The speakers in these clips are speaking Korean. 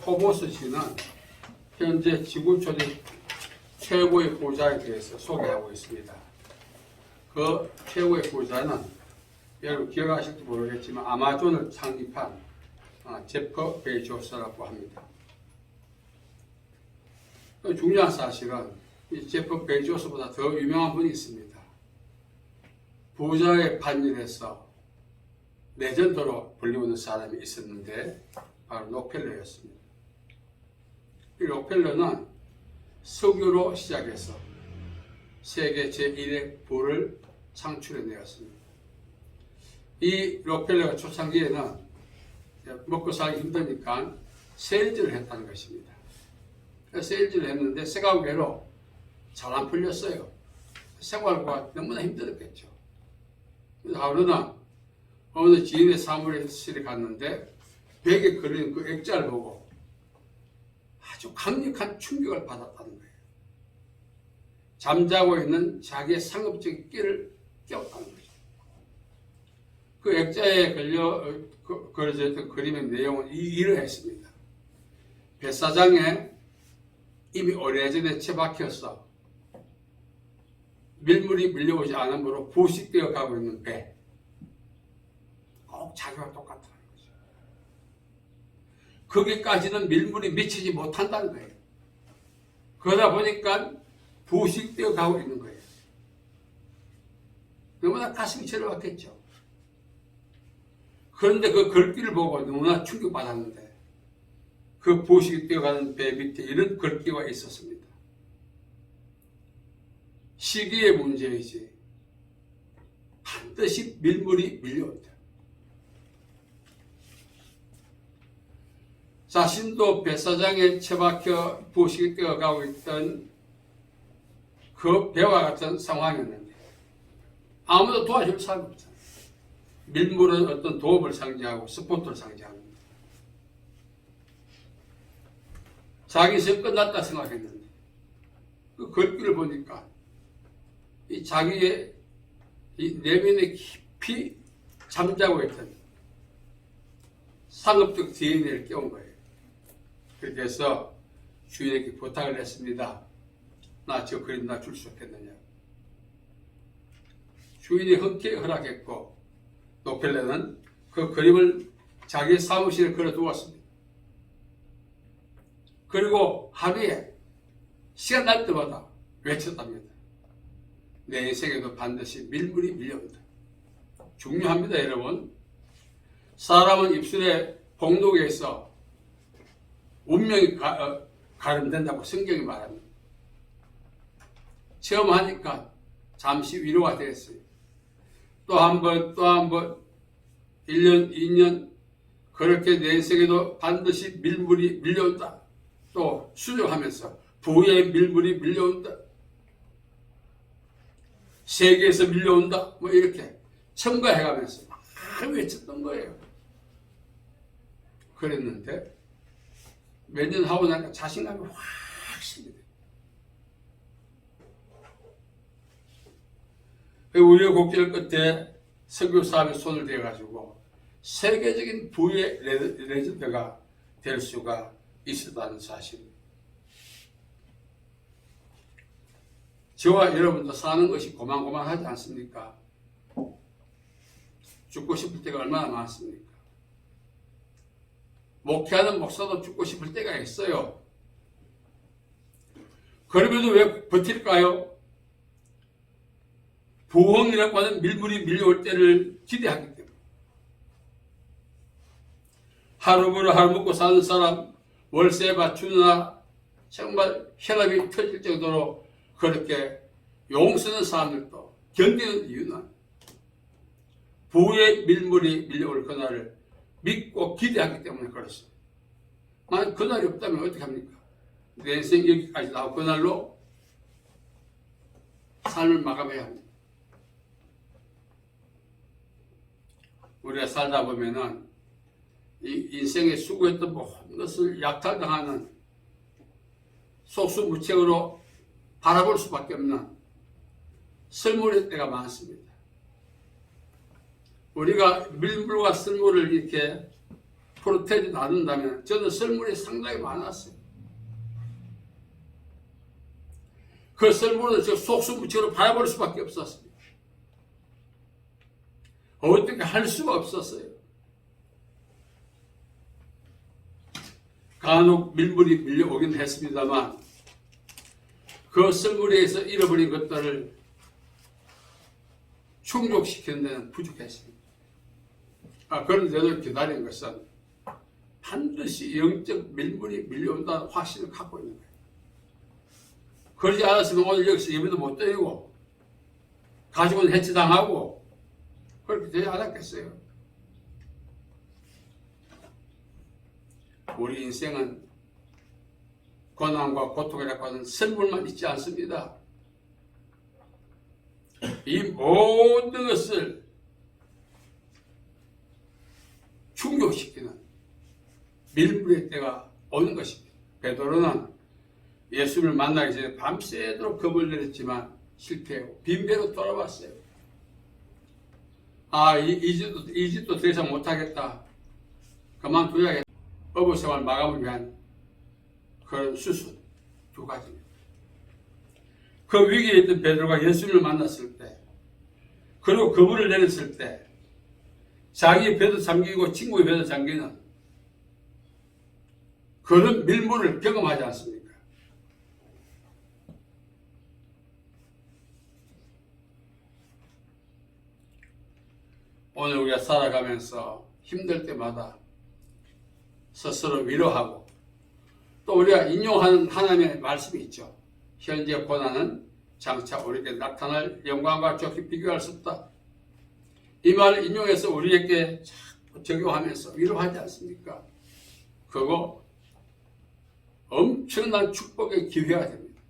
포보스 씨는 현재 지구 초대 최고의 부자에 대해서 소개하고 있습니다. 그 최고의 부자는 여러분 기억하실지 모르겠지만 아마존을 창립한 제프 베이조스라고 합니다. 중요한 사실은 이 제프 베이조스보다 더 유명한 분이 있습니다. 부자의 반열에서 레전드로 불리우는 사람이 있었는데 바로 록펠러였습니다. 이 록펠러는 석유로 시작해서 세계 제1의 부를 창출해내었습니다. 이 록펠러가 초창기에는 먹고 살기 힘드니까 세일즈를 했다는 것입니다. 세일즈를 했는데 생각외로 잘 안 풀렸어요. 생활과 너무나 힘들었겠죠. 그래서 하루는 어느 지인의 사무실에 갔는데 벽에 그린 그 액자를 보고 아주 강력한 충격을 받았다는 거예요. 잠자고 있는 자기의 상업적인 끼를 깨웠다는 거죠. 그 액자에 그려져 있던 그림의 내용은 이러했습니다. 뱃사장에 이미 오래전에 처박혀서 밀물이 밀려오지 않으므로 부식되어 가고 있는 배. 꼭 자기와 똑같다는 거죠. 거기까지는 밀물이 미치지 못한다는 거예요. 그러다 보니까 부식되어 가고 있는 거예요. 너무나 가슴이 저려왔겠죠. 그런데 그 글귀를 보고 너무나 충격받았는데 그 부식되어 가는 배 밑에 이런 글귀가 있었습니다. 시기의 문제이지 반드시 밀물이 밀려온다. 자신도 뱃사장에 처박혀 부식되어 가고 있던 그 배와 같은 상황이었는데 아무도 도와줄 사람이 없잖아요. 밀물은 어떤 도움을 상징하고 스포트를 상징합니다. 자기 생각 끝났다 생각했는데 그 글귀를 보니까 이 자기의 이 내면에 깊이 잠자고 있던 상업적 DNA를 깨운 거예요. 그래서 주인에게 부탁을 했습니다. 나 저 그림 나 줄 수 없겠느냐. 주인이 흔쾌히 허락했고 록펠러는 그 그림을 자기 사무실에 걸어두었습니다. 그리고 하루에 시간 날 때마다 외쳤답니다. 내 인생에도 반드시 밀물이 밀려온다. 중요합니다, 여러분. 사람은 입술에 복록에 있어 운명이 가름된다고 성경이 말합니다. 체험하니까 잠시 위로가 됐어요. 또 한 번, 1년, 2년, 그렇게 내 인생에도 반드시 밀물이 밀려온다. 또 수정하면서 부의 밀물이 밀려온다. 세계에서 밀려온다. 뭐 이렇게 첨가해가면서 막 외쳤던 거예요. 그랬는데 몇 년 하고 나니까 자신감이 확실히 돼요. 우여곡절 끝에 석유 사업에 손을 대가지고 세계적인 부의 레전드가 될 수가 있었다는 사실. 저와 여러분도 사는 것이 고만고만하지 않습니까? 죽고 싶을 때가 얼마나 많습니까? 목회하는 목사도 죽고 싶을 때가 있어요. 그럼에도 왜 버틸까요? 부흥이라고 하는 밀물이 밀려올 때를 기대하기 때문에. 하루벌어 하루 먹고 사는 사람, 월세 맞추느라 정말 혈압이 터질 정도로 그렇게 용서는 사람들도 견디는 이유는 부의 밀물이 밀려올 그날을 믿고 기대하기 때문에 그렇습니다. 만약 그날이 없다면 어떻게 합니까? 내 인생 여기까지 나오고 그날로 삶을 마감해야 합니다. 우리가 살다 보면은 이 인생에 수고했던 모든 것을 약탈당하는 속수무책으로 바라볼 수밖에 없는 쓸모의 때가 많습니다. 우리가 밀물과 쓸모를 이렇게 프로테지 나눈다면 저는 썰물이 상당히 많았어요. 그 썰물은 저 속수무책으로 바라볼 수밖에 없었습니다. 어떻게 할 수가 없었어요. 간혹 밀물이 밀려오긴 했습니다만 그 썰물에서 잃어버린 것들을 충족시키는 데는 부족했습니다. 그런데도 기다린 것은 반드시 영적 밀물이 밀려온다는 확신을 갖고 있는 거예요. 그러지 않았으면 오늘 여기서 예배도 못 드리고 가족은 해치당하고 그렇게 되지 않았겠어요. 우리 인생은 고난과 고통이라고 하는 썰물만 있지 않습니다. 이 모든 것을 충족시키는 밀물의 때가 오는 것입니다. 베드로는 예수를 만나기 전에 밤새도록 겁을 내렸지만 실패하고 빈배로 돌아왔어요. 이집도 더 이상 못하겠다. 그만둬야겠다. 어부생활 마감을 위한 그런 수순 두 가지입니다. 그 위기에 있던 베드로가 예수를 만났을 때, 그리고 그분을 내렸을 때, 자기의 배도 잠기고 친구의 배도 잠기는 그런 밀물을 경험하지 않습니까? 오늘 우리가 살아가면서 힘들 때마다 스스로 위로하고 또 우리가 인용하는 하나님의 말씀이 있죠. 현재 고난은 장차 우리에게 나타날 영광과 좋게 비교할 수 없다. 이 말을 인용해서 우리에게 적용하면서 위로하지 않습니까? 그거 엄청난 축복의 기회가 됩니다.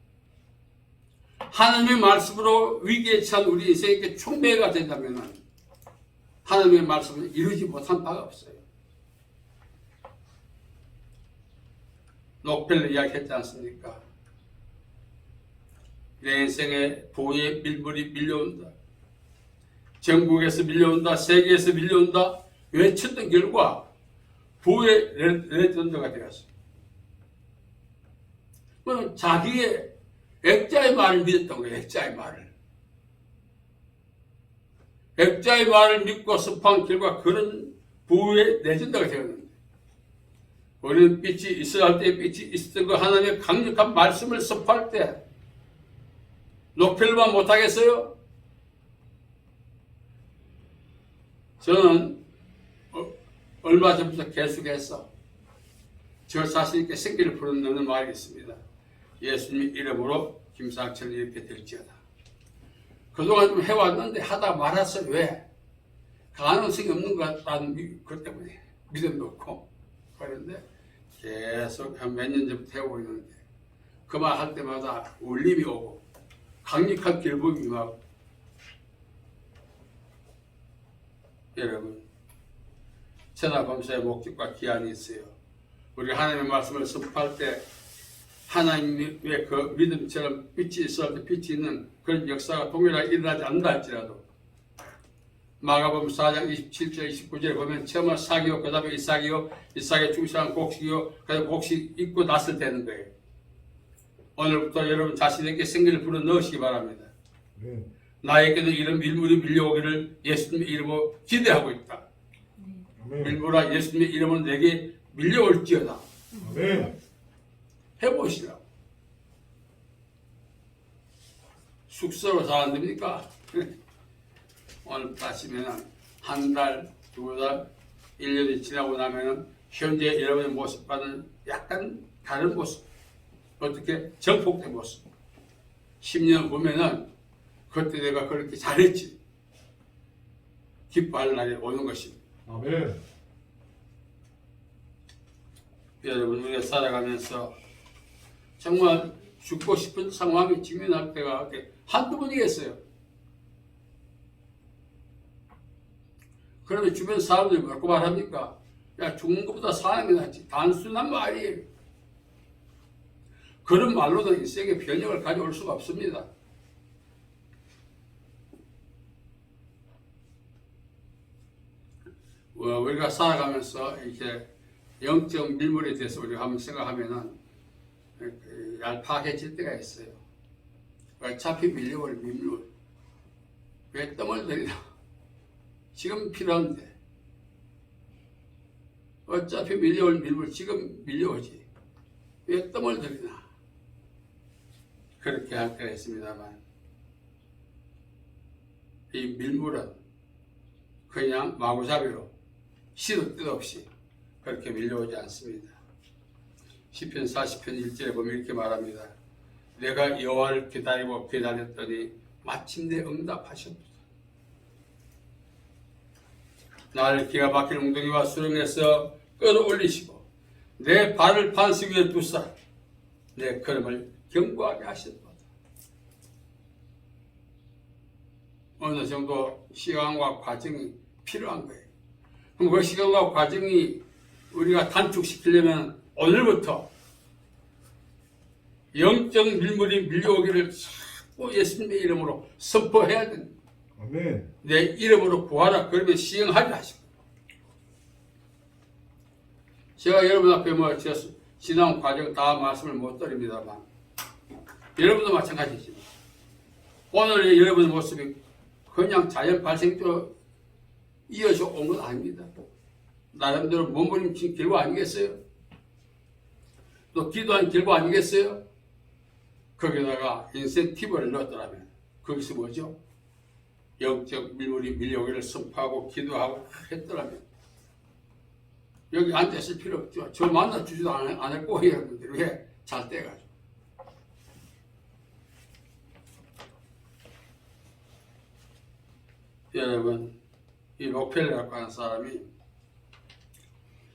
하나님의 말씀으로 위기에 처한 우리 인생에게 촉매가 된다면 하나님의 말씀을 이루지 못한 바가 없어요. 록펠러 이야기했지 않습니까? 내 인생에 부의 밀물이 밀려온다. 전국에서 밀려온다. 세계에서 밀려온다. 외쳤던 결과 부의 레전드가 되었습니다. 자기의 액자의 말을 믿었던 거예요. 액자의 말을. 액자의 말을 믿고 습한 결과 그런 부의 레전드가 되었는데 우리는 빛이 있어야 할 때 빛이 있었던 그 하나님의 강력한 말씀을 습할 때 록펠러만 못하겠어요? 저는 얼마 전부터 계속해서 저 자신에게 생기를 불어넣는 말이 있습니다. 예수님 이름으로 김상철 이렇게 될지어다. 그동안 좀 해왔는데 하다 말았어요. 왜? 가능성이 없는 것 같다는 것 때문에 믿음도 없고 그런데 계속 한 몇 년 전부터 해오고 있는데 그 말 할 때마다 울림이 오고 강력한 결복이 임하고 여러분 천하범사의 목적과 기한이 있어요. 우리 하나님의 말씀을 습할 때 하나님의 그 믿음처럼 빛이 있어야 할 때 빛이 있는 그런 역사가 동일하게 일어나지 않는다 할지라도 마가복음 4장 27절 29절에 보면 처음은 사기요 그 다음에 이삭이요 이삭의 중시한 곡식이요 그 다음에 곡식 입고 났을 때는 거예요. 오늘부터 여러분 자신에게 생기를 불어 넣으시기 바랍니다. 나에게는 이런 밀물이 밀려오기를 예수님의 이름으로 기대하고 있다. 밀물아 예수님의 이름으로 내게 밀려올지어다. 해보시라고. 숙소로 잘 안 됩니까? 오늘 따시면 한 달, 두 달, 1년이 지나고 나면 현재 여러분의 모습과는 약간 다른 모습. 어떻게? 정폭된 모습. 10년 보면은 그때 내가 그렇게 잘했지. 기뻐할 날이 오는 것입니다. 아멘. 여러분 우리가 살아가면서 정말 죽고 싶은 상황에 직면할 때가 한두 번이겠어요. 그러면 주변 사람들이 뭐라고 말합니까? 야 죽는 것보다 사는 게 낫지. 단순한 말이에요. 그런 말로는 인생의 변형을 가져올 수가 없습니다. 우리가 살아가면서 이렇게 영적 밀물에 대해서 우리가 한번 생각하면은 얄팍해질 때가 있어요. 어차피 밀려올 밀물 왜 뜸을 들이나? 지금 필요한데 어차피 밀려올 밀물 지금 밀려오지 왜 뜸을 들이나? 그렇게 할 때가 있습니다만 이 밀물은 그냥 마구잡이로 시도 뜻 없이 그렇게 밀려오지 않습니다. 시편 40편 1절에 보면 이렇게 말합니다. 내가 여호와를 기다리고 기다렸더니 마침내 응답하셨도다. 나를 기가 막힌 웅덩이와 수렁에서 끌어올리시고 내 발을 반석 위에 두사 내 걸음을 견고하게 하셨도다. 어느 정도 시간과 과정이 필요한 거예요. 그럼 그 시간과 과정이 우리가 단축시키려면 오늘부터 영적 밀물이 밀려오기를 자꾸 예수님의 이름으로 선포해야 된다. 아멘. 내 이름으로 구하라. 그러면 시행하리라 하시고. 제가 여러분 앞에 지난 과정 다 말씀을 못 드립니다만 여러분도 마찬가지지만 오늘 여러분의 모습이 그냥 자연 발생대로 이어져 온 건 아닙니다. 나름대로 몸부림친 결과 아니겠어요? 또 기도한 결과 아니겠어요? 거기다가 인센티브를 넣었더라면 거기서 뭐죠? 영적 밀물이 밀려오기를 선포하고 기도하고 했더라면 여기 앉아있을 필요 없죠. 저 만나주지도 않을 거예요. 여러분들. 왜? 잘 떼가지고. 여러분, 이 록펠러라고 하는 사람이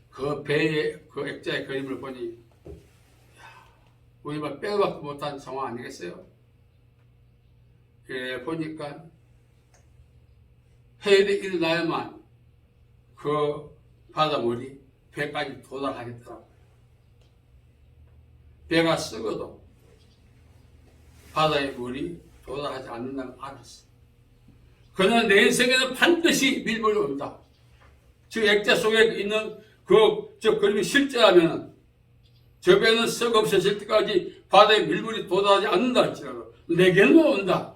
그 배의 그 액자의 그림을 보니 우리 뭐 빼도 못한 상황 아니겠어요? 예, 보니까 해일이 일어나야만 그 바닷물이 배까지 도달하겠더라고요. 배가 썩어도 바다의 물이 도달하지 않는다는 걸 알았어. 그러나 내 인생에는 반드시 밀물이 온다. 즉 액자 속에 있는 저 그림이 실제라면 저 배는 썩 없어질 때까지 바다의 밀물이 도달하지 않는다 할지라도 내게는 온다.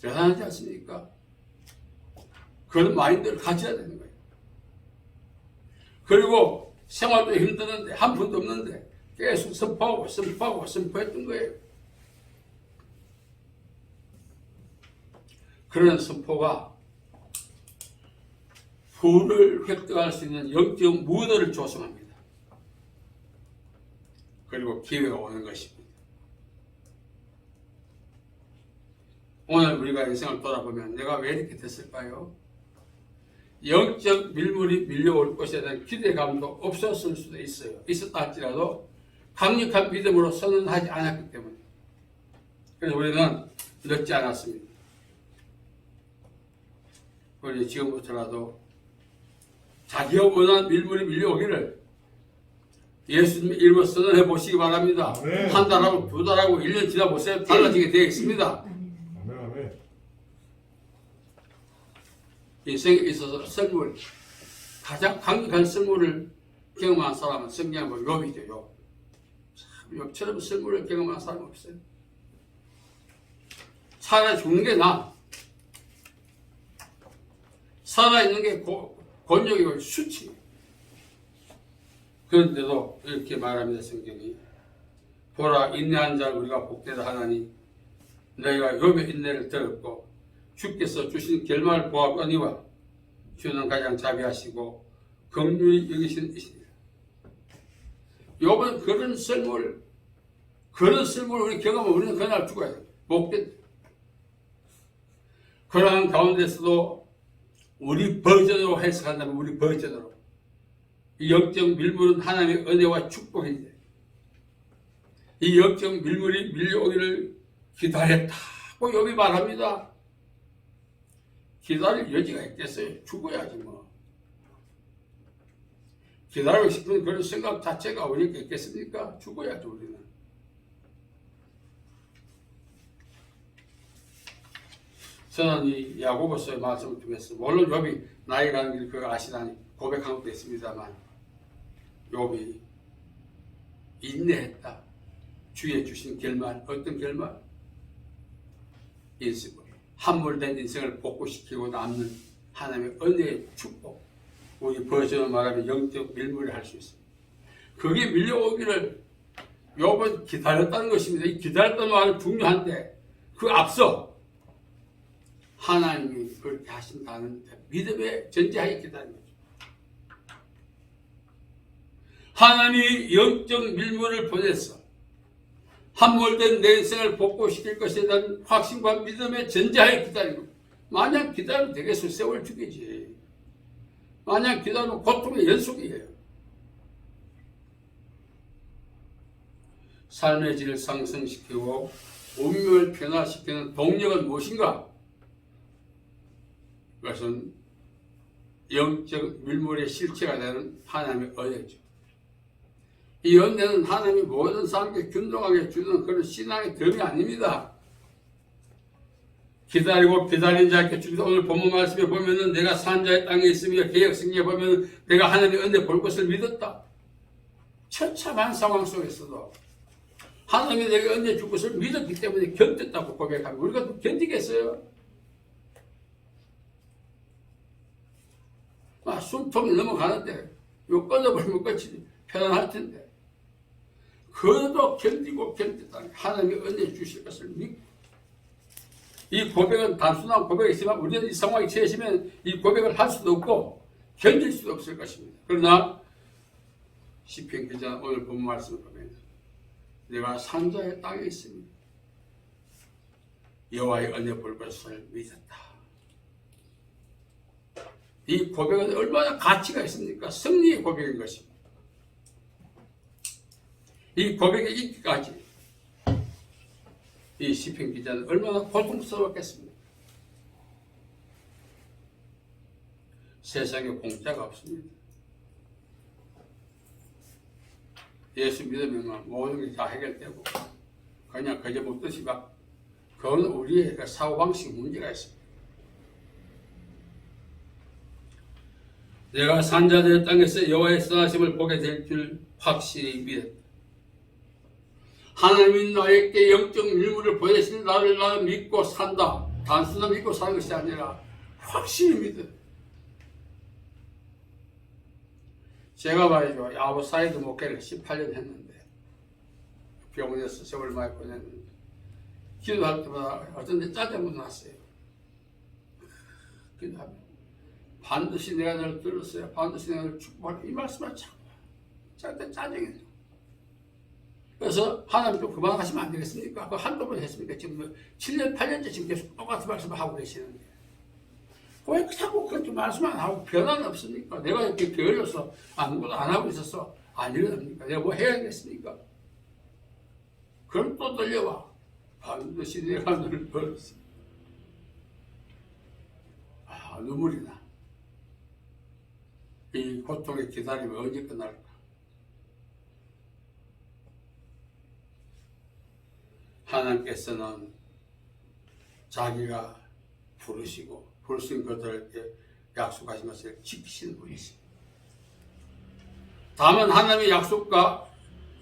대단하지 않습니까? 그런 마인드를 가져야 되는 거예요. 그리고 생활도 힘드는데 한 푼도 없는데 계속 선포했던 거예요. 그런 선포가 부를 획득할 수 있는 영적 무더를 조성합니다. 그리고 기회가 오는 것입니다. 오늘 우리가 인생을 돌아보면 내가 왜 이렇게 됐을까요? 영적 밀물이 밀려올 것에 대한 기대감도 없었을 수도 있어요. 있었다 할지라도 강력한 믿음으로 선언하지 않았기 때문에. 그래서 우리는 늦지 않았습니다. 우리 지금부터라도 자기가 원하는 밀물이 밀려오기를 예수님의 이름으로 선언해 보시기 바랍니다. 네. 한 달하고 두 달하고 1년 지나보세요. 달라지게 되어 있습니다. 아멘. 인생에 있어서 선물, 가장 강력한 선물을 경험한 사람은 성경에 보면 욥이죠. 욥. 욥처럼 선물을 경험한 사람은 없어요. 살아 죽는 게 나아. 살아있는 게 곤욕이고 수치. 그런데도 이렇게 말합니다. 성경이. 보라 인내한 자를 우리가 복되다 하나니 너희가 욥의 인내를 들었고 주께서 주신 결말을 보았거니와 주는 가장 자비하시고 긍휼히 여기시는 이시니라. 욥은 그런 썰물 우리 경험하면 우리는 그날 죽어야 돼. 복된. 그러한 가운데서도 우리 버전으로 해석한다면 우리 버전으로 이 영적 밀물은 하나님의 은혜와 축복인데 이 영적 밀물이 밀려오기를 기다렸다고 욥이 말합니다. 기다릴 여지가 있겠어요? 죽어야지 뭐. 기다리고 싶은 그런 생각 자체가 우리에게 있겠습니까? 죽어야죠 우리는. 저는 이 야고보서의 말씀을 통해서 물론 욥이 나이 가는 길 그걸 아시다니 고백한 것도 있습니다만 욥이 인내했다. 주의 주신 결말, 어떤 결말? 함몰된 인생을 복구시키고 남는 하나님의 은혜의 축복. 우리 버전을 말하면 영적 밀물을 할 수 있습니다. 그게 밀려오기를 욥은 기다렸다는 것입니다. 이 기다렸다는 말은 중요한데 그 앞서 하나님이 그렇게 하신다는 믿음의 전제하에 기다린 거죠. 하나님이 영적 밀물을 보내서 함몰된 내 인생을 복구시킬 것에 대한 확신과 믿음의 전제하에 기다린 겁니다. 만약 기다리면 되겠어. 세월 죽이지. 만약 기다리면 고통의 연속이에요. 삶의 질을 상승시키고 운명을 변화시키는 동력은 무엇인가? 그것은 영적 밀물의 실체가 되는 하나님의 은혜죠. 이 은혜는 하나님이 모든 사람에게 균등하게 주는 그런 신앙의 덤이 아닙니다. 기다리고 기다린 자에게 주기도 오늘 본문 말씀에 보면은 내가 산 자의 땅에 있으며 개혁성경에 보면은 내가 하나님의 은혜 볼 것을 믿었다. 처참한 상황 속에서도 하나님이 내게 은혜 줄 것을 믿었기 때문에 견뎠다고 고백하면 우리가 또 견디겠어요? 숨통이 넘어가는데 이거 끊어버리면 끝이지. 편안할 텐데. 그래도 견디고 견뎠다. 하나님이 은혜 주실 것을 믿고. 이 고백은 단순한 고백이지만 우리는 이 상황에 처해지면 이 고백을 할 수도 없고 견딜 수도 없을 것입니다. 그러나 시편 기자 오늘 본 말씀을 보면 내가 산자의 땅에 있습니다. 여호와의 은혜 볼 것을 믿었다. 이 고백은 얼마나 가치가 있습니까? 승리의 고백인 것입니다. 이 고백에 있기까지 이 시편 기자는 얼마나 고통스러웠겠습니까? 세상에 공짜가 없습니다. 예수 믿으면 모든 게 다 해결되고 그냥 그저 묻듯이 막 그건 우리의 그 사고방식 문제가 있습니다. 내가 산자들의 땅에서 여호와의 선하심을 보게 될 줄 확실히 믿었다. 하나님이 나에게 영적 밀물을 보내신 나를 나는 믿고 산다. 단순히 믿고 사는 것이 아니라 확실히 믿어. 제가 말이죠. 아웃사이드 목회를 18년 했는데 병원에서 세월 많이 보냈는데 기도할 때마다 어떤 데 짜증이 났어요. 기도하면 반드시 내가 너를 들었어요. 반드시 내가 너를 축복하라. 이 말씀을 자꾸 짜증이 나요. 그래서 하나님 좀 그만하시면 안 되겠습니까? 그거 한두 번 했습니까? 지금 7년, 8년째 지금 계속 똑같은 말씀을 하고 계시는데. 왜 자꾸 그렇게 말씀 안 하고 변화는 없습니까? 내가 이렇게 게을러서 아무것도 안 하고 있어서 안 일어납니까? 내가 뭐 해야겠습니까? 그럼 또 들려와. 반드시 내가 너를 벌었어. 눈물이 나. 이 고통의 기다림이 언제 끝날까? 하나님께서는 자기가 부르시고 부르신 것들에게 약속하신 것을 지키시는 분이십니다. 다만 하나님의 약속과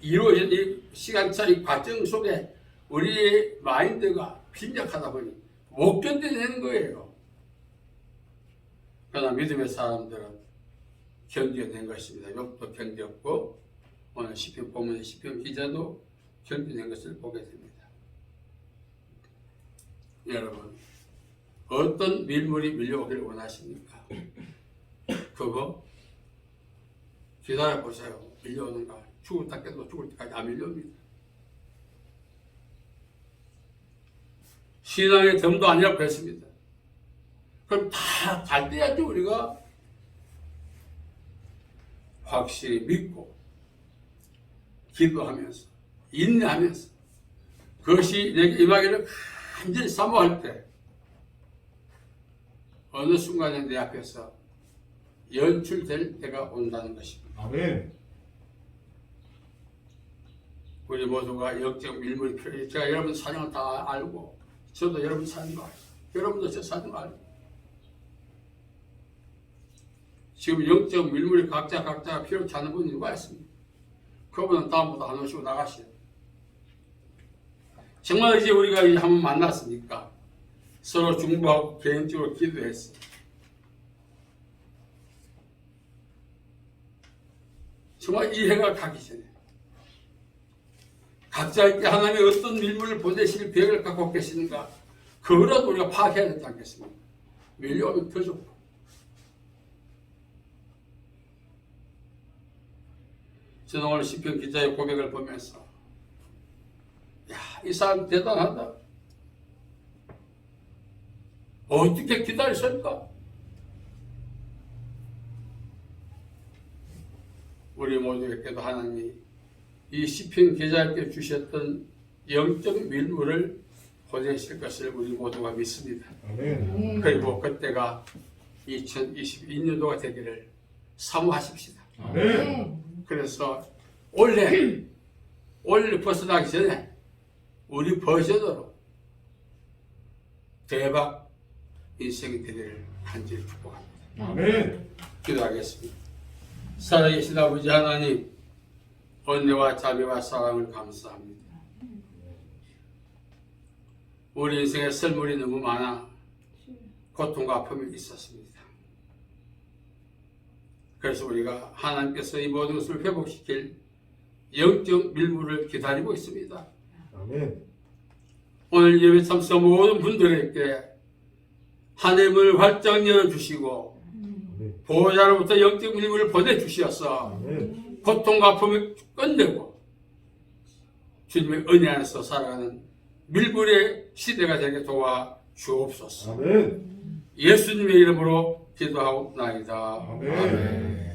이루어진 이 시간차 이 과정 속에 우리의 마인드가 빈약하다 보니 못 견뎌내는 거예요. 그러나 믿음의 사람들은 견뎌낸 것입니다. 욥도 견뎠고 오늘 시편 본문의 시편 기자도 견뎌낸 것을 보게 됩니다. 여러분, 어떤 밀물이 밀려오기를 원하십니까? 그거 기다려보세요. 밀려오는가? 죽을 때까지 죽을 때까지 안 밀려옵니다. 신앙의 덤도 아니라고 그랬습니다. 그럼 다 잘 돼야죠. 우리가 확실히 믿고 기도하면서 인내하면서 그것이 내게 임하기를 간절히 사모할 때 어느 순간에 내 앞에서 연출될 때가 온다는 것입니다. 아멘. 우리 모두가 영적 밀물이 필요해요. 제가 여러분 사정을 다 알고 저도 여러분 사정을 알고 여러분도 제 사정을 알고 지금 영적 밀물이 각자가 필요치 않은 분이 누가 있습니까? 그분은 다음부터 안 오시고 나가시오. 정말 이제 우리가 이제 한번 만났으니까 서로 중보하고 개인적으로 기도했어. 정말 이해가 가기 전에 각자에게 하나님이 어떤 밀물을 보내실 계획을 갖고 계시는가, 그거라도 우리가 파악해야 되지 않겠습니까? 밀려오면 더 좋고. 저는 오늘 시편 기자의 고백을 보면서 야, 이 사람 대단하다. 어떻게 기다렸을까? 우리 모두에게도 하나님이 이 시편 기자에게 주셨던 영적 밀물을 보내실 것을 우리 모두가 믿습니다. 아멘. 그리고 그때가 2022년도가 되기를 사모하십시다. 아멘. 그래서 올해 벗어나기 전에 우리 버전으로 대박 인생이 되기를 간절히 축복합니다. 아멘. 기도하겠습니다. 살아계신 아버지 하나님, 은혜와 자비와 사랑을 감사합니다. 우리 인생에 썰물이 너무 많아 고통과 아픔이 있었습니다. 그래서 우리가 하나님께서 이 모든 것을 회복시킬 영적 밀물을 기다리고 있습니다. 아멘. 오늘 예배 참석 모든 분들에게 하늘문을 활짝 열어주시고 아멘. 보호자로부터 영적 밀물을 보내주셔서 아멘. 고통과 아픔을 끝내고 주님의 은혜 안에서 살아가는 밀물의 시대가 되게 도와주옵소서. 아멘. 예수님의 이름으로 기도하옵나이다. 아멘.